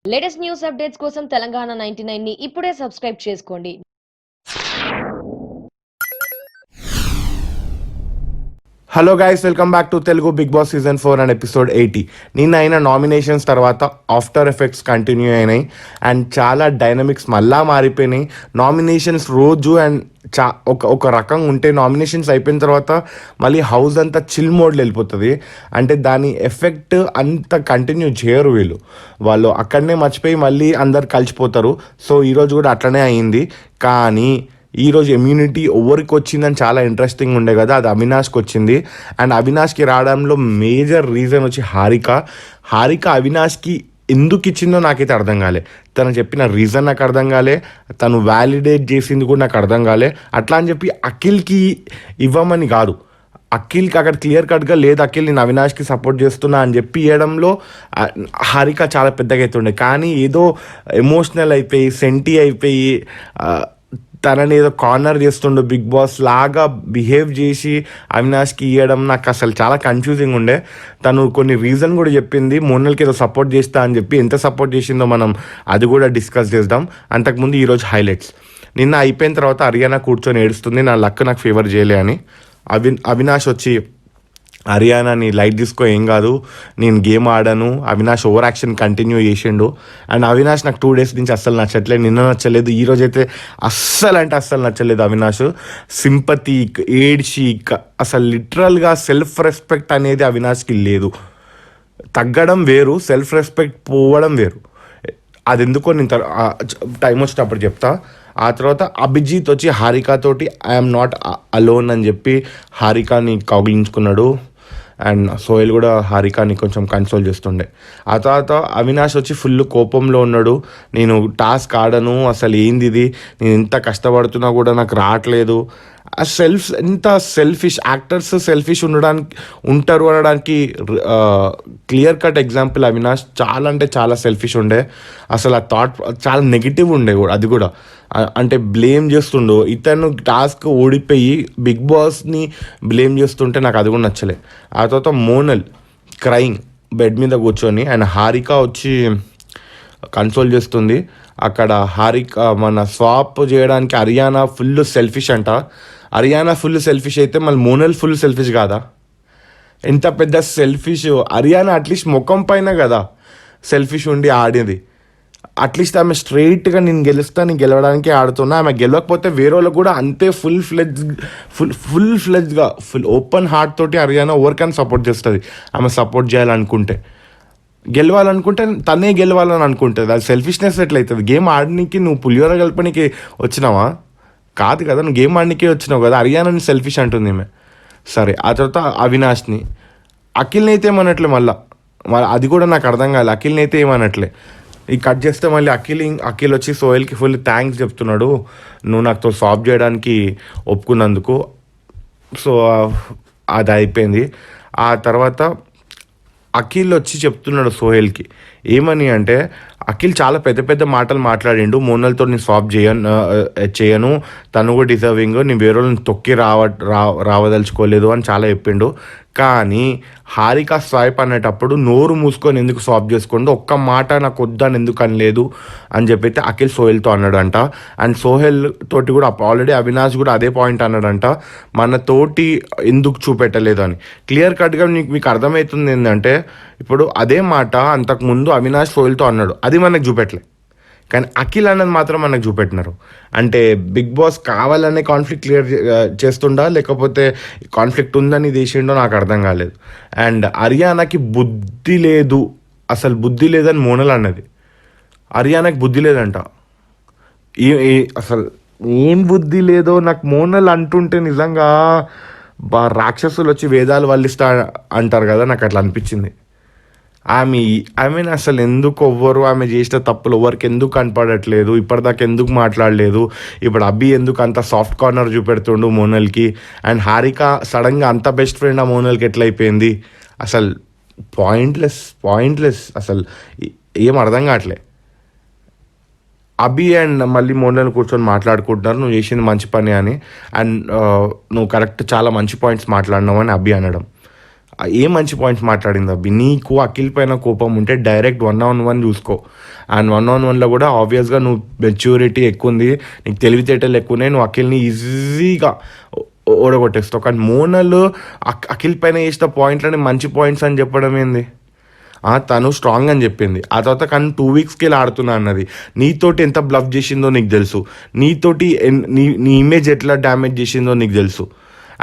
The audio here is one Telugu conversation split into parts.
లేటెస్ట్ న్యూస్ అప్డేట్స్ కోసం తెలంగాణ 99 ని ఇప్పుడే సబ్స్క్రైబ్ చేసుకోండి. Hello guys, welcome back to Telugu Bigg Boss season 4 and episode 80. నిన్న అయిన నామినేషన్స్ తర్వాత ఆఫ్టర్ ఎఫెక్ట్స్ కంటిన్యూ అయినాయి అండ్ చాలా డైనమిక్స్ మళ్ళా మారిపోయినాయి. నామినేషన్స్ రోజు అండ్ ఒక రకంగా ఉంటే నామినేషన్స్ అయిపోయిన తర్వాత మళ్ళీ హౌస్ అంతా చిల్ మోడ్లో వెళ్ళిపోతుంది. అంటే దాని ఎఫెక్ట్ అంత కంటిన్యూ చేయరు వాళ్ళు అక్కడనే మర్చిపోయి మళ్ళీ అందరు కలిసిపోతారు. సో ఈరోజు కూడా అట్లనే అయింది. కానీ ఈరోజు ఇమ్యూనిటీ ఎవరికి వచ్చిందని చాలా ఇంట్రెస్టింగ్ ఉండే కదా, అది అవినాష్కి వచ్చింది. అండ్ అవినాష్కి రావడంలో మేజర్ రీజన్ వచ్చి హారిక అవినాష్కి ఎందుకు ఇచ్చిందో నాకైతే అర్థం కాలే. తను చెప్పిన రీజన్ నాకు అర్థం కాలే, తను వ్యాలిడేట్ చేసింది కూడా నాకు అర్థం కాలే. అట్లా అని చెప్పి అఖిల్కి ఇవ్వమని కాదు, అఖిల్కి అక్కడ క్లియర్ కట్గా లేదు అఖిల్ నేను అవినాష్కి సపోర్ట్ చేస్తున్నా అని చెప్పి ఇవ్వడంలో హారిక చాలా పెద్దగా అవుతుండే. కానీ ఏదో ఎమోషనల్ అయిపోయి సెంటీ అయిపోయి తనని ఏదో కార్నర్ చేస్తుండే బిగ్ బాస్ లాగా బిహేవ్ చేసి అవినాష్కి ఇవ్వడం నాకు అసలు చాలా కన్ఫ్యూజింగ్ ఉండే. తను కొన్ని రీజన్ కూడా చెప్పింది, మోనల్కి ఏదో సపోర్ట్ చేస్తా అని చెప్పి. ఎంత సపోర్ట్ చేసిందో మనం అది కూడా డిస్కస్ చేద్దాం. అంతకుముందు ఈరోజు హైలైట్స్. నిన్న అయిపోయిన తర్వాత హరియానా కూర్చొని ఏడుస్తుంది, నా లక్ నాకు ఫేవర్ చేయలే అని. అవినాష్ వచ్చి హరియానాని లైట్ తీసుకో, ఏం కాదు నేను గేమ్ ఆడాను. అవినాష్ ఓవర్ యాక్షన్ కంటిన్యూ చేసిండు. అండ్ అవినాష్ నాకు 2 days నుంచి అస్సలు నచ్చట్లేదు, నిన్న నచ్చలేదు, ఈరోజు అయితే అస్సలు నచ్చలేదు. అవినాష్ సింపతి ఏడ్చి అసలు లిటరల్గా సెల్ఫ్ రెస్పెక్ట్ అనేది అవినాష్కి లేదు. తగ్గడం వేరు, సెల్ఫ్ రెస్పెక్ట్ పోవడం వేరు. అది ఎందుకో నేను టైం వచ్చేటప్పుడు చెప్తా. ఆ తర్వాత అభిజిత్ వచ్చి హారికతోటి ఐఎమ్ నాట్ అలోన్ అని చెప్పి హారికాని కౌగిలించుకున్నాడు. అండ్ సోహెల్ కూడా హారికాని కొంచెం కన్సోల్ చేస్తుండే. ఆ తర్వాత అవినాష్ వచ్చి ఫుల్ కోపంలో ఉన్నాడు. నేను టాస్క్ ఆడను, అసలు ఏంది ఇది, నేను ఎంత కష్టపడుతున్నా కూడా నాకు రావట్లేదు. ఆ ఎంత సెల్ఫిష్ యాక్టర్స్ సెల్ఫిష్ ఉంటారు అనడానికి క్లియర్ కట్ ఎగ్జాంపుల్ అవినాష్. చాలా అంటే చాలా సెల్ఫిష్ ఉండే. అసలు ఆ థాట్ చాలా నెగిటివ్ ఉండే కూడా. అది కూడా అంటే బ్లేమ్ చేస్తుండు. ఇతను టాస్క్ ఓడిపోయి బిగ్ బాస్ని బ్లేమ్ చేస్తుంటే నాకు అది కూడా నచ్చలే. ఆ తర్వాత మోనల్ క్రైయింగ్ బెడ్ మీద కూర్చొని అండ్ హారిక వచ్చి కన్సోల్ చేస్తుంది. అక్కడ హారిక మన స్వాప్ చేయడానికి హరియానా ఫుల్ సెల్ఫిష్ అంట. హరియానా ఫుల్ సెల్ఫిష్ అయితే మళ్ళీ మోనల్ ఫుల్ సెల్ఫిష్ కాదా? ఎంత పెద్ద సెల్ఫిష్ హరియానా! అట్లీస్ట్ ముఖం పైన కదా సెల్ఫిష్ ఉండి ఆడేది. అట్లీస్ట్ ఆమె స్ట్రైట్గా నేను గెలవడానికి ఆడుతున్నా. ఆమె గెలవకపోతే వేరే వాళ్ళకు కూడా అంతే ఫుల్ ఫ్లెడ్జ్గా ఫుల్ ఓపెన్ హార్ట్ తోటి హరియానా ఎవరికైనా సపోర్ట్ చేస్తుంది. ఆమె సపోర్ట్ చేయాలనుకుంటే, గెలవాలనుకుంటే తనే గెలవాలని అనుకుంటుంది. అది సెల్ఫిష్నెస్ ఎట్లయితుంది? గేమ్ ఆడడానికి నువ్వు పులిహోర కలపడానికి వచ్చినావా? కాదు కదా, నువ్వు గేమ్ ఆడడానికే వచ్చినావు కదా. హరియానాని సెల్ఫిష్ అంటుంది ఈమె. సరే, ఆ తర్వాత అవినాష్ని, అఖిల్ని అయితే ఏమనట్లే. మళ్ళీ అది కూడా నాకు అర్థం కాలేదు. అఖిల్ని అయితే ఏమనట్లే. ఈ కట్ చేస్తే మళ్ళీ అఖిల్ వచ్చి సోహెల్కి ఫుల్ థ్యాంక్స్ చెప్తున్నాడు, నువ్వు నాతో సాల్వ్ చేయడానికి ఒప్పుకున్నందుకు. సో అది అయిపోయింది. ఆ తర్వాత అఖిల్ వచ్చి చెప్తున్నాడు సోహెల్కి ఏమని అంటే, అఖిల్ చాలా పెద్ద పెద్ద మాటలు మాట్లాడిండు. మోనల్తో నేను స్వాప్ చేయను, తను కూడా డిజర్వింగ్, నేను వేరే వాళ్ళని తొక్కి రావదలుచుకోలేదు అని చాలా చెప్పిండు. కానీ హారిక స్వైప్ అనేటప్పుడు నోరు మూసుకొని ఎందుకు స్వాప్ చేసుకోండు, ఒక్క మాట నాకు వద్దని ఎందుకు అనలేదు అని చెప్పైతే అఖిల్ సోహెల్తో అన్నాడంట. అండ్ సోహెల్ తోటి కూడా ఆల్రెడీ అవినాష్ కూడా అదే పాయింట్ అన్నాడంట, మన తోటి ఎందుకు చూపెట్టలేదు అని. క్లియర్ కట్గా మీకు అర్థమవుతుంది ఏంటంటే, ఇప్పుడు అదే మాట అంతకుముందు అవినాష్ సోహెల్తో అన్నాడు, అది మనకు చూపెట్టలే. కానీ అఖిల్ అన్నది మాత్రం మనకు చూపెట్టినారు. అంటే బిగ్ బాస్ కావాలనే కాన్ఫ్లిక్ట్ క్లియర్ చేస్తుండా, లేకపోతే కాన్ఫ్లిక్ట్ ఉందని చేసిండో నాకు అర్థం కాలేదు. అండ్ హరియానాకి బుద్ధి లేదు, అసలు బుద్ధి లేదని మోనల్ అన్నది. హరియానాకి బుద్ధి లేదంట. అసలు ఏం బుద్ధి లేదో నాకు మోనల్ అంటుంటే నిజంగా రాక్షసులు వచ్చి వేదాలు వల్లిస్తా అంటారు కదా, నాకు అట్లా అనిపించింది. ఆమె అసలు ఎందుకు ఆమె చేసిన తప్పులు ఎవరికి ఎందుకు కనపడట్లేదు, ఇప్పటిదాకా ఎందుకు మాట్లాడలేదు, ఇప్పుడు అబ్బి ఎందుకు అంత సాఫ్ట్ కార్నర్ చూపెడుతుండు మోనల్కి. అండ్ హారిక సడన్గా అంత బెస్ట్ ఫ్రెండ్ ఆ మోనల్కి ఎట్లయిపోయింది? అసలు పాయింట్లెస్ అసలు ఏం అర్థం కావట్లే. అభి అండ్ మళ్ళీ మోనల్ కూర్చొని మాట్లాడుకుంటున్నారు, నువ్వు చేసింది మంచి పని అని. అండ్ నువ్వు కరెక్ట్ చాలా మంచి పాయింట్స్ మాట్లాడినావు అని అభి అనడం. ఏం మంచి పాయింట్స్ మాట్లాడింది అబ్బి. నీకు అఖిల్ పైన కోపం ఉంటే డైరెక్ట్ 1-on-1 చూసుకో. అండ్ 1-on-1లో కూడా ఆబ్వియస్గా నువ్వు మెచ్యూరిటీ ఎక్కువ ఉంది, నీకు తెలివితేటలు ఎక్కువ ఉన్నాయి, నువ్వు అఖిల్ని ఈజీగా ఓడగొట్టేస్తావు. కానీ మోనల్ అఖిల్ పైన చేసిన పాయింట్లని మంచి పాయింట్స్ అని చెప్పడం ఏంది? తను స్ట్రాంగ్ అని చెప్పింది. ఆ తర్వాత కానీ 2 వీక్స్కి వెళ్ళి ఆడుతున్నా అన్నది. నీతోటి ఎంత బ్లఫ్ చేసిందో నీకు తెలుసు, నీతోటి నీ ఇమేజ్ ఎట్లా డ్యామేజ్ చేసిందో నీకు తెలుసు.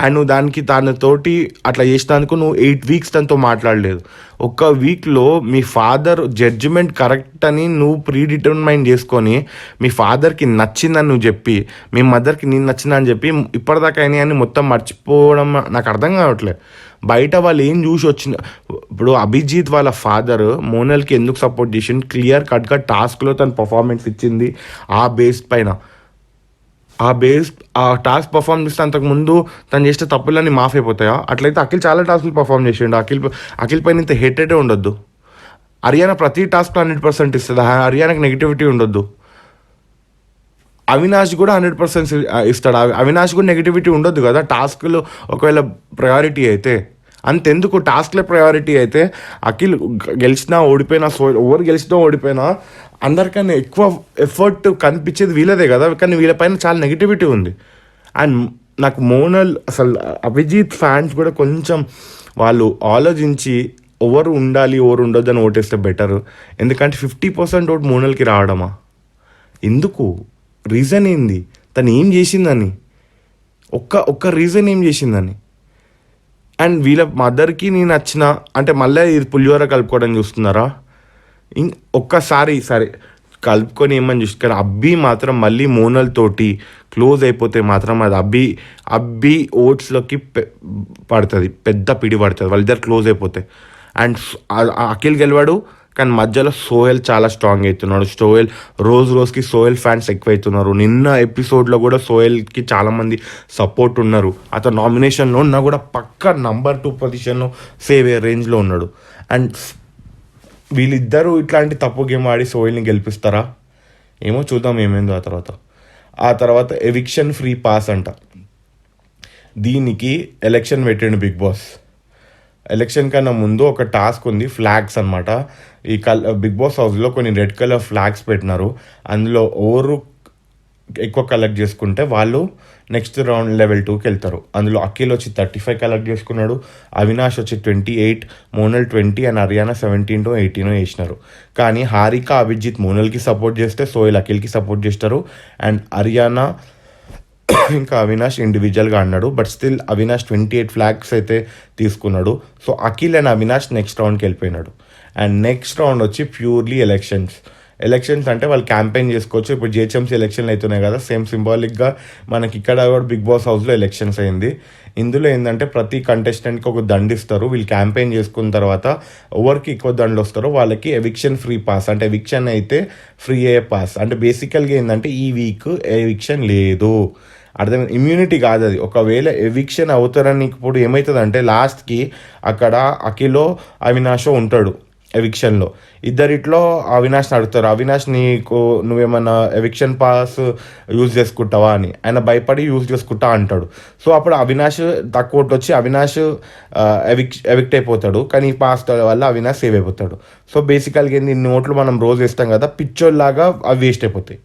అండ్ నువ్వు దానికి తనతోటి అట్లా చేసినందుకు నువ్వు 8 వీక్స్ తనతో మాట్లాడలేదు. ఒక్క వీక్లో మీ ఫాదర్ జడ్జిమెంట్ కరెక్ట్ అని నువ్వు ప్రీడిటర్మైన్ చేసుకొని మీ ఫాదర్కి నచ్చిందని నువ్వు చెప్పి మీ మదర్కి నేను నచ్చిందని చెప్పి ఇప్పటిదాకా అయినా అని మొత్తం మర్చిపోవడం నాకు అర్థం కావట్లేదు. బయట వాళ్ళు ఏం చూసి వచ్చిన ఇప్పుడు అభిజిత్ వాళ్ళ ఫాదర్ మోనల్కి ఎందుకు సపోర్ట్ చేసింది, క్లియర్ కట్గా టాస్క్లో తను పర్ఫార్మెన్స్ ఇచ్చింది. ఆ బేస్ పైన ఆ టాస్క్ పర్ఫార్మ్ చేస్తే అంతకుముందు తను చేస్తే తప్పులన్నీ మాఫ్ అయిపోతాయా? అట్లయితే అఖిల్ చాలా టాస్క్లు పర్ఫామ్ చేసిండు. అఖిల్ పైన ఇంత హేటెడే ఉండొద్దు. హర్యానా ప్రతి టాస్క్లో 100% ఇస్తుంది. హర్యానాకి నెగిటివిటీ ఉండొద్దు. అవినాష్ కూడా 100% ఇస్తాడు. అవినాష్ కూడా నెగిటివిటీ ఉండొద్దు కదా టాస్క్లు ఒకవేళ ప్రయారిటీ అయితే. అంతెందుకు టాస్క్లే ప్రయారిటీ అయితే అఖిల్ గెలిచినా ఓడిపోయినా ఎవరు గెలిచినా ఓడిపోయినా అందరికన్నా ఎక్కువ ఎఫర్ట్ కనిపించేది వీళ్ళదే కదా. కానీ వీళ్ళపైన చాలా నెగిటివిటీ ఉంది. అండ్ నాకు మోనల్ అసలు అభిజిత్ ఫ్యాన్స్ కూడా కొంచెం వాళ్ళు ఆలోచించి ఎవరు ఉండాలి ఎవరు ఉండొద్దు అని ఓటేస్తే బెటర్. ఎందుకంటే 50% ఓటు మోనల్కి రావడమా? ఎందుకు? రీజన్ ఏంది? తను ఏం చేసిందని? ఒక్క రీజన్ ఏం చేసిందని? అండ్ వీళ్ళ మదర్కి నేను నచ్చిన అంటే మళ్ళీ ఇది పులిహోర కలుపుకోవడం చూస్తున్నారా? ఒక్కసారి సరే కలుపుకొని ఏమని చూసి, కానీ అబ్బి మాత్రం మళ్ళీ మోనల్ తోటి క్లోజ్ అయిపోతే మాత్రం అది అబ్బి ఓట్స్లోకి పడుతుంది, పెద్ద పిడి పడుతుంది వాళ్ళిద్దరు క్లోజ్ అయిపోతే. అండ్ అఖిల్ గెలవాడు కానీ మధ్యలో సోహెల్ చాలా స్ట్రాంగ్ అవుతున్నాడు. రోజుకి సోహెల్ ఫ్యాన్స్ ఎక్కువ అవుతున్నారు. నిన్న ఎపిసోడ్లో కూడా సోహెల్కి చాలామంది సపోర్ట్ ఉన్నారు. అతను నామినేషన్లో ఉన్నా కూడా పక్క నంబర్ 2 పొజిషన్లో సేవ్ అయ్యే రేంజ్లో ఉన్నాడు. అండ్ వీళ్ళిద్దరూ ఇట్లాంటి తప్పు గేమ్ ఆడి సోహెల్ని గెలిపిస్తారా ఏమో చూద్దాం ఏమైందో. ఆ తర్వాత ఎవిక్షన్ ఫ్రీ పాస్ అంట. దీనికి ఎలక్షన్ పెట్టిండు బిగ్ బాస్. ఎలక్షన్ కన్నా ముందు ఒక టాస్క్ ఉంది, ఫ్లాగ్స్ అనమాట. ఈ బిగ్ బాస్ హౌస్లో కొన్ని రెడ్ కలర్ ఫ్లాగ్స్ పెట్టినారు. అందులో ఎవరు ఎక్కువ కలెక్ట్ చేసుకుంటే వాళ్ళు నెక్స్ట్ రౌండ్ లెవెల్ 2కి వెళ్తారు. అందులో అఖిల్ వచ్చి 35 కలెక్ట్ చేసుకున్నాడు, అవినాష్ వచ్చి 28, మోనల్ 20 అండ్ హర్యానా 17 to 18 వేసినారు. కానీ హారిక అభిజిత్ మోనల్కి సపోర్ట్ చేస్తే సోహెల్ అఖిల్కి సపోర్ట్ చేస్తారు. అండ్ హర్యానా ఇంకా అవినాష్ ఇండివిజువల్గా అన్నాడు. బట్ స్టిల్ అవినాష్ 28 ఫ్లాగ్స్ అయితే తీసుకున్నాడు. So Akhil and Avinash next రౌండ్కి వెళ్ళిపోయినాడు. అండ్ నెక్స్ట్ రౌండ్ వచ్చి ప్యూర్లీ ఎలక్షన్స్ అంటే వాళ్ళు క్యాంపెయిన్ చేసుకోవచ్చు. ఇప్పుడు జిహెచ్ఎంసీ ఎలక్షన్లు అవుతున్నాయి కదా, సేమ్ సింబాలిక్గా మనకి ఇక్కడ కూడా బిగ్ బాస్ హౌస్లో ఎలక్షన్స్ అయింది. ఇందులో ఏంటంటే ప్రతి కంటెస్టెంట్కి ఒక దండ ఇస్తారు. వీళ్ళు క్యాంపెయిన్ చేసుకున్న తర్వాత ఎవరికి ఎక్కువ దండలు వస్తారో వాళ్ళకి ఎవిక్షన్ ఫ్రీ పాస్, అంటే ఎవిక్షన్ అయితే ఫ్రీ అయ్యే పాస్. అంటే బేసికల్గా ఏంటంటే ఈ వీక్ ఎవిక్షన్ లేదు, అర్థమైంది, ఇమ్యూనిటీ కాదు అది. ఒకవేళ ఎవిక్షన్ అవుతారని ఇప్పుడు ఏమవుతుందంటే లాస్ట్కి అక్కడ అఖిలో అవినాషో ఉంటాడు ఎవిక్షన్లో. ఇద్దరిట్లో అవినాష్ని అడుగుతారు, అవినాష్ నువ్వేమన్నా ఎవిక్షన్ పాస్ యూజ్ చేసుకుంటావా అని. ఆయన యూజ్ చేసుకుంటా అంటాడు. సో అప్పుడు అవినాష్ తక్కువ ఓట్లు వచ్చి అవినాష్ ఎవిక్ట్ అయిపోతాడు. కానీ ఈ పాస్ వల్ల అవినాష్ సేవ్ అయిపోతాడు. సో బేసికల్గా ఏంది, ఇన్ని ఓట్లు మనం రోజు వేస్తాం కదా, పిచ్చోల్లాగా అవి వేస్ట్ అయిపోతాయి.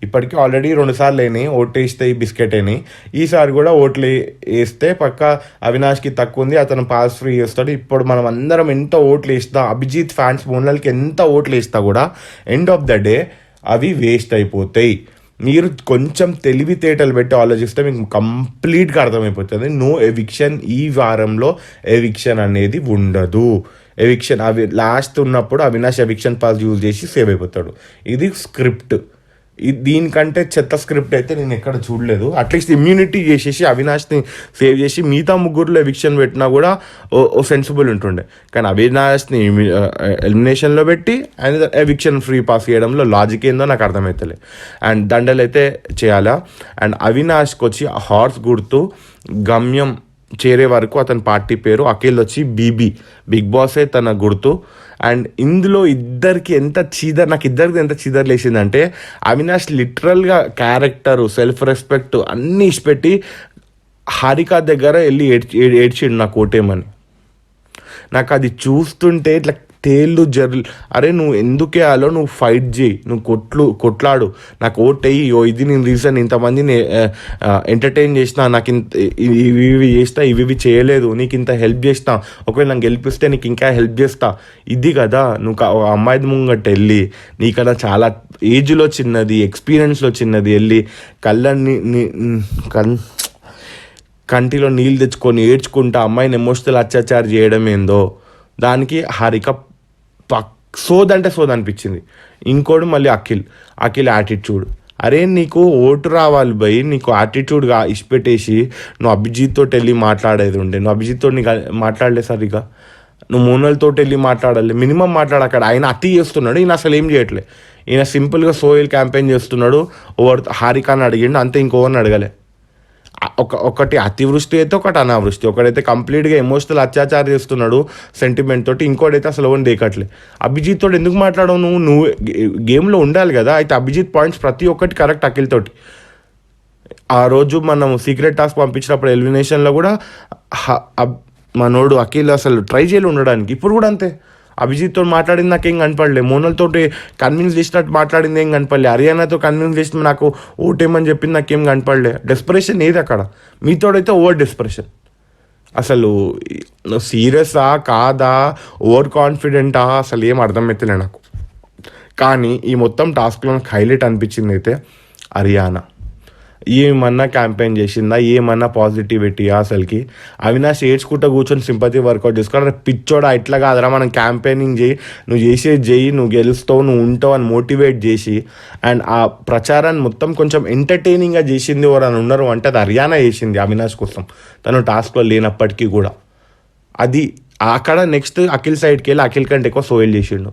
ఇప్పటికీ ఆల్రెడీ 2 సార్లు అయినాయి ఓట్లు వేస్తే ఈ బిస్కెట్ అయినాయి. ఈసారి కూడా ఓట్లు వేస్తే పక్క అవినాష్కి తక్కువ ఉంది, అతను పాస్ ఫ్రీ చేస్తాడు. ఇప్పుడు మనం అందరం ఎంత ఓట్లు వేస్తా, అభిజిత్ ఫ్యాన్స్ మోనల్కి ఎంత ఓట్లు వేస్తా కూడా ఎండ్ ఆఫ్ ద డే అవి వేస్ట్ అయిపోతాయి. మీరు కొంచెం తెలివితేటలు పెట్టి ఆలోచిస్తే మీకు కంప్లీట్గా అర్థమైపోతుంది. నో ఎవిక్షన్, ఈ వారంలో ఎవిక్షన్ అనేది ఉండదు. ఎవిక్షన్ అవి లాస్ట్ ఉన్నప్పుడు అవినాష్ ఎవిక్షన్ పాస్ యూజ్ చేసి సేవ్ అయిపోతాడు. ఇది స్క్రిప్ట్. దీనికంటే చెత్త స్క్రిప్ట్ అయితే నేను ఎక్కడ చూడలేదు. అట్లీస్ట్ ఇమ్యూనిటీ చేసేసి అవినాష్ని సేవ్ చేసి మిగతా ముగ్గురులో ఎవిక్షన్ పెట్టినా కూడా ఓ సెన్సిబుల్ ఉంటుండే. కానీ అవినాష్ని ఎలిమినేషన్లో పెట్టి అండ్ ఎవిక్షన్ ఫ్రీ పాస్ చేయడంలో లాజిక్ ఏందో నాకు అర్థమవుతలే. అండ్ దండలు అయితే చేయాలా. అండ్ అవినాష్కి వచ్చి హార్స్ గుర్తు గమ్యం చేరే వరకు అతని పార్టీ పేరు, అఖిల్ వచ్చి బీబీ, బిగ్ బాసే తన గుర్తు. అండ్ ఇందులో ఇద్దరికి ఎంత చీదర్ లేచిందంటే అవినాష్ లిటరల్గా క్యారెక్టరు, సెల్ఫ్ రెస్పెక్ట్ అన్నీ ఇచ్చిపెట్టి హారిక దగ్గర వెళ్ళి ఏడ్చిండు నాకు ఓటేమని. నాకు అది చూస్తుంటే ఇట్లా తేళ్ళు జర్లు, అరే నువ్వు ఎందుకు వేయాలో నువ్వు ఫైట్ చేయి, నువ్వు కొట్లాడు, నాకు ఓటెయ్యి, ఇది నేను రీజన్, ఇంతమందిని ఎంటర్టైన్ చేసిన, నాకు ఇంత ఇవి చేస్తా, ఇవి చేయలేదు, నీకు ఇంత హెల్ప్ చేస్తా, ఒకవేళ నాకు గెలిపిస్తే నీకు ఇంకా హెల్ప్ చేస్తా, ఇది కదా నువ్వు అమ్మాయి ముంగట వెళ్ళి, నీకన్నా చాలా ఏజ్లో చిన్నది, ఎక్స్పీరియన్స్లో చిన్నది, వెళ్ళి కంటిలో నీళ్ళు తెచ్చుకొని ఏడ్చుకుంటా అమ్మాయిని ఎమోషనల్ అత్యాచారం చేయడం ఏందో, దానికి హారిక సోదంటే సోద అనిపించింది. ఇంకోటి మళ్ళీ అఖిల్ యాటిట్యూడ్, అరే నీకు ఓటు రావాలి భయ్, నీకు యాటిట్యూడ్గా ఇష్టపెట్టేసి నువ్వు అభిజిత్ తోటి వెళ్ళి మాట్లాడేది ఉండే, నువ్వు అభిజిత్ తోటి మాట్లాడలే సరిగా, నువ్వు మోనల్తో వెళ్ళి మాట్లాడాలి, మినిమం మాట్లాడు. అక్కడ ఆయన అతి చేస్తున్నాడు, ఈయన అసలు ఏం చేయట్లే, ఈయన సింపుల్గా సోయల్ క్యాంపెయిన్ చేస్తున్నాడు, హారికాని అడిగిండు అంతే, ఇంకోవరిని అడగలే. ఒకటి అతివృష్టి అయితే ఒకటి అనావృష్టి, ఒకడైతే కంప్లీట్గా ఎమోషనల్ అత్యాచారం చేస్తున్నాడు సెంటిమెంట్ తోటి, ఇంకోటైతే అసలు ఎవరిని దేకట్లే. అభిజిత్ తోటి ఎందుకు మాట్లాడవు, నువ్వు గేమ్లో ఉండాలి కదా. అయితే అభిజిత్ పాయింట్స్ ప్రతి ఒక్కటి కరెక్ట్ అఖిల్ తోటి. ఆ రోజు మనం సీక్రెట్ టాస్క్ పంపించినప్పుడు ఎలిమినేషన్లో కూడా మనోడు అఖిల్ అసలు ట్రై చేయాలి ఉండడానికి, ఇప్పుడు కూడా అంతే. అభిజిత్తో మాట్లాడింది నాకు ఏం కనపడలే, మోనల్తో కన్విన్స్ చేసినట్టు మాట్లాడింది ఏం కనపడలే, హర్యానాతో కన్విన్స్ చేసిన నాకు ఓటేమని చెప్పింది నాకేం కనపడలే. డెస్పరేషన్ ఏది అక్కడ, మీతోడైతే ఓవర్ డెస్పరేషన్. అసలు సీరియసా కాదా, ఓవర్ కాన్ఫిడెంటా, అసలు ఏం అర్థమవుతలే నాకు. కానీ ఈ మొత్తం టాస్క్లో నాకు హైలైట్ అనిపించింది అయితే హర్యానా. ఏమన్నా క్యాంపెయిన్ చేసిందా, ఏమన్నా పాజిటివిటీయా అసలుకి. అవినాష్ ఏడ్చుకుంటూ కూర్చొని సింపతి వర్కౌట్ చేసుకోవాలి, పిచ్చోడా ఇట్లా కాదరా మనం క్యాంపెయినింగ్ చేయి, నువ్వు చేసేది చేయి, నువ్వు గెలుస్తావు, నువ్వు ఉంటావు అని మోటివేట్ చేసి, అండ్ ఆ ప్రచారాన్ని మొత్తం కొంచెం ఎంటర్టైనింగ్గా చేసింది ఎవరైనా ఉన్నారు అంటే అది హర్యానా చేసింది అవినాష్ కోసం, తను టాస్క్లో లేనప్పటికీ కూడా. అది అక్కడ నెక్స్ట్ అఖిల్ సైడ్కి వెళ్ళి అఖిల్ కంటే ఎక్కువ సోయల్ చేసిండు,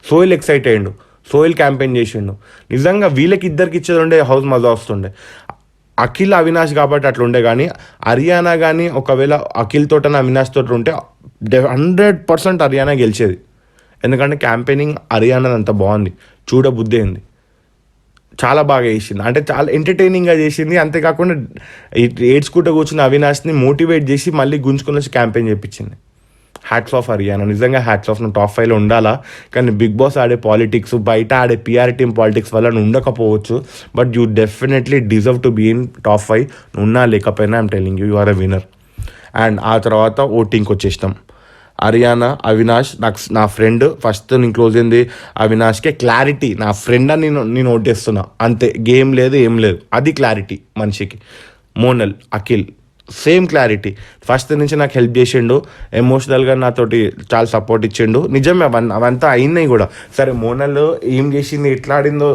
సోయల్ ఎక్సైట్ అయ్యిండు, సోయల్ క్యాంపెయిన్ చేసిండు. నిజంగా వీళ్ళకి ఇద్దరికి ఇచ్చేది ఉండే హౌస్ మజా వస్తుండే. అఖిల్ అవినాష్ కాబట్టి అట్లా ఉండే, కానీ హర్యానా కానీ ఒకవేళ అఖిల్ తోట అవినాష్ తోట ఉంటే 100% హర్యానా గెలిచేది. ఎందుకంటే క్యాంపెయినింగ్ హర్యానా అంత బాగుంది, చూడబుద్ధి అయింది, చాలా బాగా చేసింది, అంటే చాలా ఎంటర్టైనింగ్గా చేసింది. అంతేకాకుండా ఏడ్చుకుంటూ కూర్చున్న అవినాష్ని మోటివేట్ చేసి మళ్ళీ గుంజుకుని వచ్చి క్యాంపెయిన్ చేయించింది. హ్యాట్స్ ఆఫ్ హర్యానా, నిజంగా హ్యాట్స్ ఆఫ్. నువ్వు టాప్ 5లో ఉండాలా, కానీ బిగ్ బాస్ ఆడే పాలిటిక్స్, బయట ఆడే పిఆర్ టీమ్ పాలిటిక్స్ వల్ల నువ్వు ఉండకపోవచ్చు, but you definitely deserve to be in top 5. నువ్వు ఉన్నా లేకపోయినా I'm telling you are a winner. And ఆ తర్వాత ఓటింగ్కి వచ్చేసినాం. హర్యానా, అవినాష్, నా ఫ్రెండ్ ఫస్ట్ నేను క్లోజ్ అయింది అవినాష్కే. క్లారిటీ, నా ఫ్రెండ్ అని నేను ఓటేస్తున్నా అంతే, గేమ్ లేదు ఏం లేదు, అది క్లారిటీ మనిషికి. Monal, Akhil same clarity, first నుంచి నాకు హెల్ప్ చేసిండు, ఎమోషనల్గా నాతోటి చాలా సపోర్ట్ ఇచ్చిండు. నిజమే అవంతా అయినాయి కూడా. సరే మోనల్ ఏం చేసింది, ఎట్లా ఆడిందో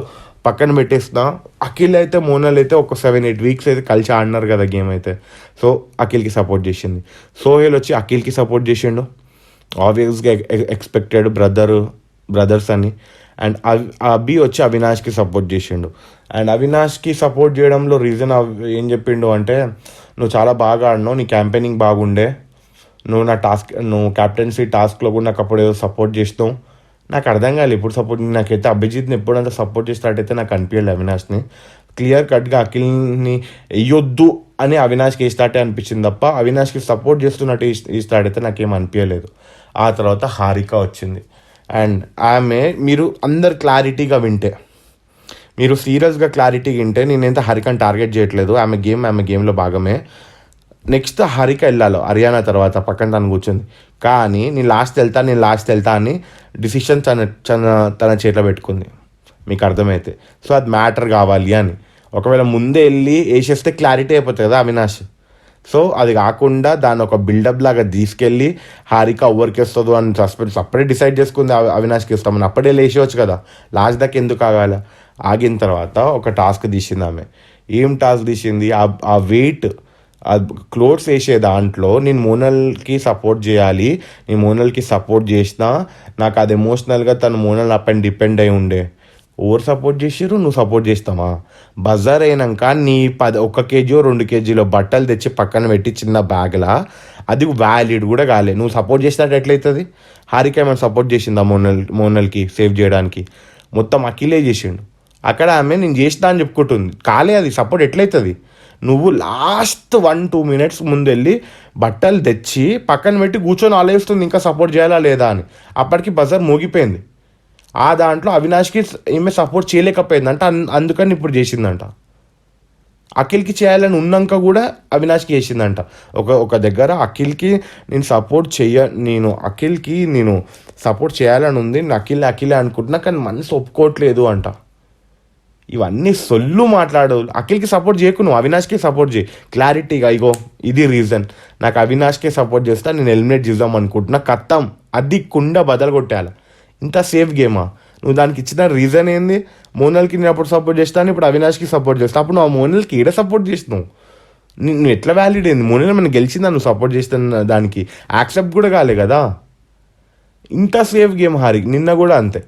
పక్కన పెట్టేస్తున్నా. అఖిల్ అయితే మోనల్ అయితే ఒక 7-8 వీక్స్ అయితే కలిసి ఆడినారు కదా గేమ్ అయితే, సో అఖిల్కి సపోర్ట్ చేసింది. సోహెల్ వచ్చి అఖిల్కి సపోర్ట్ చేసిండు, ఆబ్వియస్గా ఎక్స్పెక్టెడ్, బ్రదర్స్ అని. అండ్ అభి వచ్చి అవినాష్కి సపోర్ట్ చేసిండు. అండ్ అవినాష్కి సపోర్ట్ చేయడంలో రీజన్ ఏం చెప్పిండు అంటే, నువ్వు చాలా బాగా ఆడినావు, నీ క్యాంపెయినింగ్ బాగుండే, నువ్వు క్యాప్టెన్సీ టాస్క్లో కూడా నాకు అప్పుడు ఏదో సపోర్ట్ చేస్తావు. నాకు అర్థం కాలేదు ఇప్పుడు సపోర్ట్, నాకైతే అభిజిత్ని ఎప్పుడంతా సపోర్ట్ చేసినట్టయితే నాకు అనిపించలేదు అవినాష్ని. క్లియర్ కట్గా అఖిల్ని వేయొద్దు అని అవినాష్కి వేసినట్టే అనిపించింది తప్ప అవినాష్కి సపోర్ట్ చేస్తున్నట్టు ఇస్తాడైతే నాకేం అనిపించలేదు. ఆ తర్వాత హారిక వచ్చింది. అండ్ ఆమె, మీరు అందరు క్లారిటీగా వింటే, మీరు సీరియస్గా క్లారిటీగా వింటే, నేనైతే హరికని టార్గెట్ చేయట్లేదు, ఆమె గేమ్లో భాగమే. నెక్స్ట్ హరిక వెళ్ళాలి హర్యానా తర్వాత, పక్కన తను కూర్చుంది. కానీ నేను లాస్ట్ వెళ్తా అని డిసిషన్ తన చేతిలో పెట్టుకుంది, మీకు అర్థమైతే. సో అది మ్యాటర్ కావాలి అని, ఒకవేళ ముందే వెళ్ళి వేసేస్తే క్లారిటీ అయిపోతుంది కదా అవినాష్. సో అది కాకుండా దాన్ని ఒక బిల్డప్ లాగా తీసుకెళ్ళి హారిక ఎవరికి వస్తుందో అని సస్పెన్స్ అప్పుడే డిసైడ్ చేసుకుంది, అవినాష్కి ఇస్తామని అప్పుడే లేచేవచ్చు కదా, లాస్ట్ దాకా ఎందుకు ఆగాల. ఆగిన తర్వాత ఒక టాస్క్ తీసింది ఆమె. ఏం టాస్క్ తీసింది, ఆ వెయిట్ క్లోత్స్ వేసే దాంట్లో నేను మోనల్కి సపోర్ట్ చేయాలి, నేను మోనల్కి సపోర్ట్ చేసినా నాకు అది ఎమోషనల్గా తను మోనల్ పైన డిపెండ్ అయి ఉండే. ఎవరు సపోర్ట్ చేసారు, నువ్వు సపోర్ట్ చేస్తావా? బజార్ అయినాక నీ 1 కేజీ 2 కేజీలో బట్టలు తెచ్చి పక్కన పెట్టి చిన్న బ్యాగ్లా, అది వ్యాలిడ్ కూడా కాలే, నువ్వు సపోర్ట్ చేసినట్టు ఎట్లయితుంది? హారిక ఏమైనా సపోర్ట్ చేసిందా మోనల్కి సేవ్ చేయడానికి? మొత్తం అఖిలే చేసిండు. అక్కడ ఆమె నేను చేసినా అని చెప్పుకుంటుంది, కాలే, అది సపోర్ట్ ఎట్లయితుంది? నువ్వు లాస్ట్ 1-2 మినిట్స్ ముందు వెళ్ళి బట్టలు తెచ్చి పక్కన పెట్టి కూర్చొని ఆలోచిస్తుంది ఇంకా సపోర్ట్ చేయాలా లేదా అని. అప్పటికి బజర్ మోగిపోయింది. ఆ దాంట్లో అవినాష్కి ఈమె సపోర్ట్ చేయలేకపోయిందంట, అందుకని ఇప్పుడు చేసిందంట. అఖిల్కి చేయాలని ఉన్నాక కూడా అవినాష్కి చేసిందంట. ఒక దగ్గర అఖిల్కి నేను సపోర్ట్ చేయాలని ఉంది, అఖిలే అనుకుంటున్నా, కానీ మనసు ఒప్పుకోవట్లేదు అంట. ఇవన్నీ సొల్లు మాట్లాడు. అఖిల్కి సపోర్ట్ చేయకు, నువ్వు అవినాష్కి సపోర్ట్ చేయి క్లారిటీగా. ఇగో ఇది రీజన్, నాకు అవినాష్కే సపోర్ట్ చేస్తా, నేను ఎలిమినేట్ చేద్దాం అనుకుంటున్నా, కత్తం అది కుండ బదలు కొట్టాలి. ఇంత సేఫ్ గేమా? నువ్వు దానికి ఇచ్చిన రీజన్ ఏంది? మోనల్కి నేను అప్పుడు సపోర్ట్ చేస్తాను, ఇప్పుడు అవినాష్కి సపోర్ట్ చేస్తాను. అప్పుడు నువ్వు మోనల్కి ఈడ సపోర్ట్ చేసినావు. నువ్వు ఎట్లా వ్యాలిడ్ అయింది? మోనల్ మనం గెలిచిందా నువ్వు సపోర్ట్ చేస్తున్న దానికి? యాక్సెప్ట్ కూడా కాలే కదా. ఇంత సేఫ్ గేమ్ నిన్న కూడా అంతే.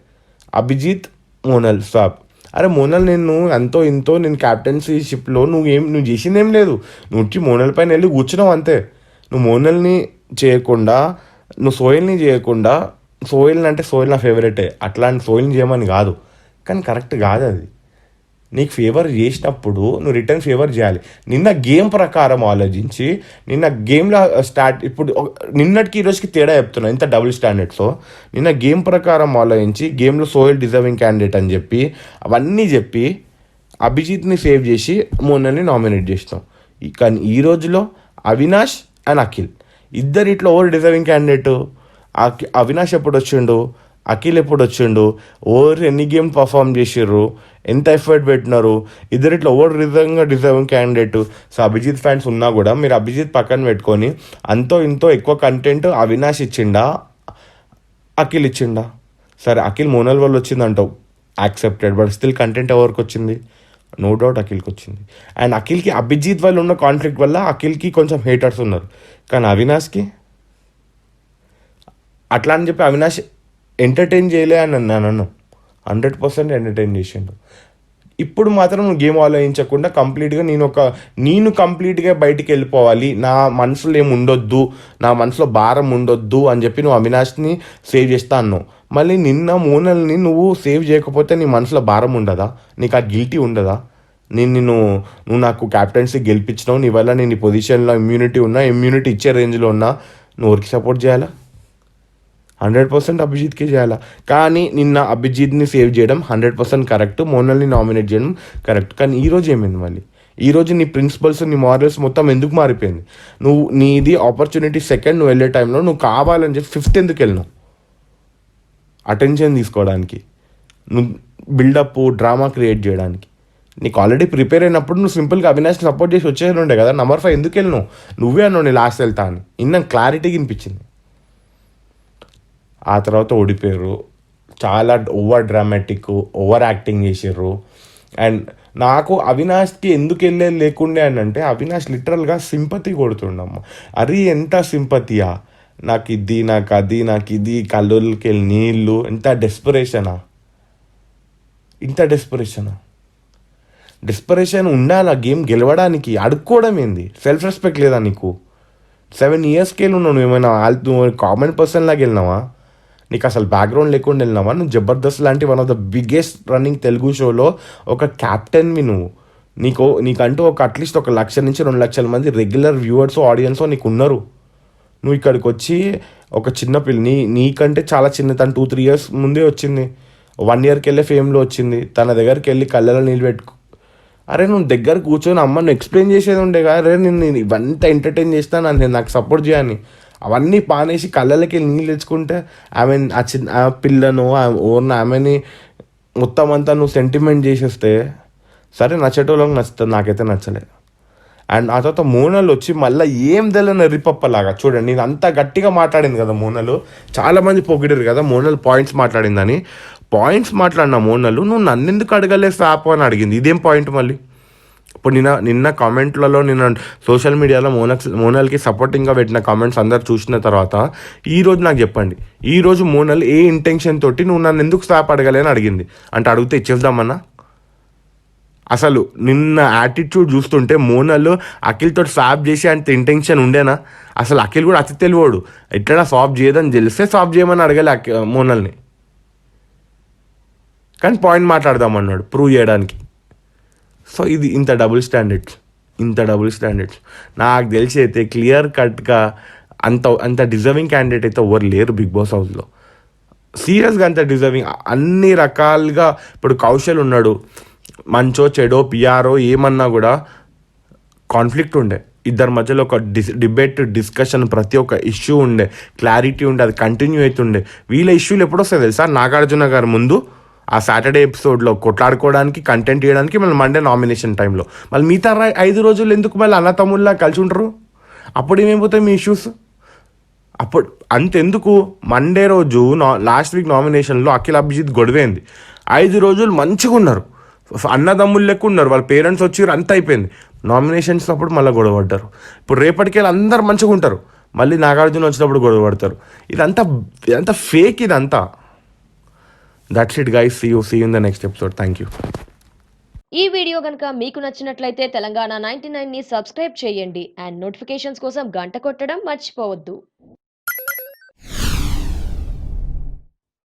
అభిజిత్ మోనల్ స్వాప్. అరే మోనల్, నేను క్యాప్టెన్సీషిప్లో నువ్వు చేసిందేం లేదు. నువ్వు వచ్చి మోనల్ పైన వెళ్ళి కూర్చున్నావు అంతే. నువ్వు మోనల్ని చేయకుండా, నువ్వు సోయల్ని చేయకుండా, సోయల్ నా ఫేవరెటే, అట్లాంటి సోయల్ని చేయమని కాదు, కానీ కరెక్ట్ కాదు అది. నీకు ఫేవర్ చేసినప్పుడు నువ్వు రిటర్న్ ఫేవర్ చేయాలి. నిన్న గేమ్ ప్రకారం ఆలోచించి, నిన్న గేమ్లో ఇప్పుడు నిన్నటికి ఈరోజుకి తేడా చెప్తున్నా, ఇంత డబుల్ స్టాండర్డ్స్లో. నిన్న గేమ్ ప్రకారం ఆలోచించి గేమ్లో సోయల్ డిజర్వింగ్ క్యాండిడేట్ అని చెప్పి అవన్నీ చెప్పి అభిజిత్ని సేవ్ చేసి మోనల్ని నామినేట్ చేసినాం. కానీ ఈ రోజులో అవినాష్ అండ్ అఖిల్ ఇద్దరిట్లో ఓవర్ డిజర్వింగ్ క్యాండిడేట్. అవినాష్ ఎప్పుడు వచ్చిండు, అఖిల్ ఎప్పుడు వచ్చిండు, ఓవర్ ఎన్ని గేమ్ పర్ఫామ్ చేసిర్రు, ఎంత ఎఫర్ట్ పెట్టినారు, ఇద్దరిట్లో over deserving candidate. So Abhijit fans ఉన్నా కూడా మీరు అభిజిత్ పక్కన పెట్టుకొని ఇంతో ఎక్కువ కంటెంట్ అవినాష్ ఇచ్చిండా, అఖిల్ ఇచ్చిండా? సరే అఖిల్ మోనల్ వల్ల వచ్చిందంటావు, యాక్సెప్టెడ్. బట్ స్టిల్ కంటెంట్ ఎవరికి వచ్చింది? నో డౌట్ అఖిల్కి వచ్చింది. అండ్ అఖిల్కి అభిజిత్ వల్ల ఉన్న కాన్ఫ్లిక్ట్ వల్ల అఖిల్కి కొంచెం హేటర్స్ ఉన్నారు, కానీ అవినాష్కి అట్లా అని చెప్పి అవినాష్ ఎంటర్టైన్ చేయలే అని నన్ను 100% ఎంటర్టైన్ చేసిండు. ఇప్పుడు మాత్రం నువ్వు గేమ్ ఆలోచించకుండా కంప్లీట్గా నేను కంప్లీట్గా బయటికి వెళ్ళిపోవాలి, నా మనసులో ఏమి ఉండొద్దు, నా మనసులో భారం ఉండొద్దు అని చెప్పి నువ్వు అవినాష్ని సేవ్ చేస్తా అన్నావు. మళ్ళీ నిన్న మోనల్ని నువ్వు సేవ్ చేయకపోతే నీ మనసులో భారం ఉండదా? నీకు ఆ గిల్టీ ఉండదా? నువ్వు నాకు క్యాప్టెన్సీ గెలిపించినావు, నీ వల్ల నేను ఈ పొజిషన్లో ఇమ్యూనిటీ ఇచ్చే రేంజ్లో ఉన్నా, నువ్వు ఎవరికి సపోర్ట్ చేయాలా? 100% అభిజిత్కే చేయాలా. కానీ నిన్న అభిజిత్ని సేవ్ చేయడం 100% కరెక్ట్, మోనల్ని నామినేట్ చేయడం కరెక్ట్. కానీ ఈరోజు ఏమైంది? మళ్ళీ ఈరోజు నీ ప్రిన్సిపల్స్, నీ మారల్స్ మొత్తం ఎందుకు మారిపోయింది? నీది ఆపర్చునిటీ సెకండ్, నువ్వు వెళ్ళే టైంలో నువ్వు కావాలని చెప్పి 5th ఎందుకు వెళ్ళినావు? అటెన్షన్ తీసుకోవడానికి, నువ్వు బిల్డప్ డ్రామా క్రియేట్ చేయడానికి. నీకు ఆల్రెడీ ప్రిపేర్ అయినప్పుడు నువ్వు సింపుల్గా అవినాష్ని సపోర్ట్ చేసి వచ్చేది ఉండే కదా. నంబర్ 5 ఎందుకు వెళ్ళినావు? నువ్వే అన్నావు నేను లాస్ట్ వెళ్తా అని. క్లారిటీగా వినిపించింది. ఆ తర్వాత ఓడిపోయారు, చాలా ఓవర్ డ్రామాటిక్, ఓవర్ యాక్టింగ్ చేసారు. అండ్ నాకు అవినాష్కి ఎందుకు వెళ్ళేది లేకుండే అని అంటే, అవినాష్ లిటరల్గా సింపతి కొడుతుండమ్మ. అరే ఎంత సింపతియా, నాకు ఇది, నాకు అది, నాకు ఇది, కళ్ళకి వెళ్ళి నీళ్ళు. ఎంత డెస్పరేషనా డెస్పరేషన్ ఉండాలి ఆ గేమ్ గెలవడానికి. అడుక్కోవడం ఏంది? సెల్ఫ్ రెస్పెక్ట్ లేదా నీకు? 7 yearsకి వెళ్ళి ఉన్నావు, నువ్వేమైనా కామన్ పర్సన్ లాగా వెళ్ళినావా? నీకు అసలు బ్యాక్గ్రౌండ్ లేకుండా వెళ్ళినావా? నువ్వు జబర్దస్త్ లాంటి one of the biggest running Telugu షోలో ఒక క్యాప్టెన్వి నువ్వు. నీకంటూ అట్లీస్ట్ 1 లక్ష నుంచి 2 లక్షల మంది రెగ్యులర్ వ్యూవర్స్, ఆడియన్స్ నీకు ఉన్నారు. నువ్వు ఇక్కడికి వచ్చి ఒక చిన్న పిల్ల, నీకంటే చాలా చిన్న, తను 2-3 years ముందే వచ్చింది, 1 yearకి వెళ్ళే ఫేమ్లో వచ్చింది. తన దగ్గరికి వెళ్ళి కళ్ళలో నీళ్ళు పెట్టుకో. అరే నువ్వు దగ్గర కూర్చొని అమ్మను ఎక్స్ప్లెయిన్ చేసేది ఉండే కదా. అరే నేను ఇవంతా ఎంటర్టైన్ చేస్తాను, నేను నాకు సపోర్ట్ చేయని. అవన్నీ పానేసి కళ్ళకి నీళ్ళు తెచ్చుకుంటే ఆ పిల్లను ఆమెని మొత్తం అంతా నువ్వు సెంటిమెంట్ చేసేస్తే సరే, నచ్చేటోళ్ళకి నచ్చుతుంది, నాకైతే నచ్చలేదు. అండ్ ఆ తర్వాత మోనల్ వచ్చి మళ్ళీ ఏం తెలియని రిపప్పలాగా చూడండి, నేను అంతా గట్టిగా మాట్లాడింది కదా మోనల్. చాలామంది పొగిడారు కదా మోనల్ పాయింట్స్ మాట్లాడిందని. పాయింట్స్ మాట్లాడిన మోనల్, నువ్వు నన్ను ఎందుకు అడగలే సాపు అని అడిగింది. ఇదేం పాయింట్ మళ్ళీ? ఇప్పుడు నిన్న కామెంట్లలో, నిన్న సోషల్ మీడియాలో మోనల్కి సపోర్టింగ్గా పెట్టిన కామెంట్స్ అందరు చూసిన తర్వాత ఈరోజు నాకు చెప్పండి, ఈరోజు మోనల్ ఏ ఇంటెన్షన్ తోటి నువ్వు నన్ను ఎందుకు స్వాప్ అడగలే అని అడిగింది. అంటే అడిగితే ఇచ్చేద్దామన్నా? అసలు నిన్న యాటిట్యూడ్ చూస్తుంటే మోనల్ అఖిల్తో స్వాప్ చేసి అంత ఇంటెన్షన్ ఉండేనా? అసలు అఖిల్ కూడా అతి తెలివాడు, ఎట్లా స్వాప్ చేయదని తెలిస్తే స్వాప్ చేయమని అడగలే మోనల్ని. కానీ పాయింట్ మాట్లాడదామన్నాడు ప్రూవ్ చేయడానికి. సో ఇది ఇంత డబుల్ స్టాండర్డ్స్. ఇంత డబుల్ స్టాండర్డ్స్ నాకు తెలిసి అయితే క్లియర్ కట్గా అంత డిజర్వింగ్ క్యాండిడేట్ అయితే ఎవరు లేరు బిగ్ బాస్ హౌస్లో. సీరియస్గా అంత డిజర్వింగ్ అన్ని రకాలుగా. ఇప్పుడు కౌశల్ ఉన్నాడు, మంచో చెడో పిఆర్ఓ ఏమన్నా కూడా కాన్ఫ్లిక్ట్ ఉండే, ఇద్దరి మధ్యలో ఒక డిబేట్ డిస్కషన్, ప్రతి ఒక్క ఇష్యూ ఉండే, క్లారిటీ ఉండే, అది కంటిన్యూ అవుతుండే. వీళ్ళ ఇష్యూలు ఎప్పుడు వస్తాయి తెలుసా, నాగార్జున గారు ముందు ఆ సాటర్డే ఎపిసోడ్లో కొట్లాడుకోవడానికి, కంటెంట్ ఇవ్వడానికి, మళ్ళీ మండే నామినేషన్ టైంలో, మళ్ళీ మిగతా 5 రోజులు ఎందుకు మళ్ళీ అన్న తమ్ముళ్ళ కలిసి ఉంటారు? అప్పుడు ఏమైపోతాయి మీ ఇష్యూస్? అప్పుడు అంతెందుకు, మండే రోజు లాస్ట్ వీక్ నామినేషన్లో అఖిల్ అభిజిత్ గొడవైంది. 5 రోజులు మంచిగా ఉన్నారు, అన్నదమ్ములు లెక్క ఉన్నారు, వాళ్ళ పేరెంట్స్ వచ్చి అంత అయిపోయింది. నామినేషన్స్ అప్పుడు మళ్ళీ గొడవ పడ్డారు. ఇప్పుడు రేపటికి వెళ్ళి అందరు మంచిగా ఉంటారు, మళ్ళీ నాగార్జున వచ్చినప్పుడు గొడవ పడతారు. ఇదంతా ఫేక్, ఇదంతా. That's it guys, see you in the next episode. Thank you. ఈ వీడియో గనుక మీకు నచ్చినట్లయితే తెలంగాణ 99ని సబ్స్క్రైబ్ చేయండి అండ్ నోటిఫికేషన్స్ కోసం గంట కొట్టడం మర్చిపోవద్దు.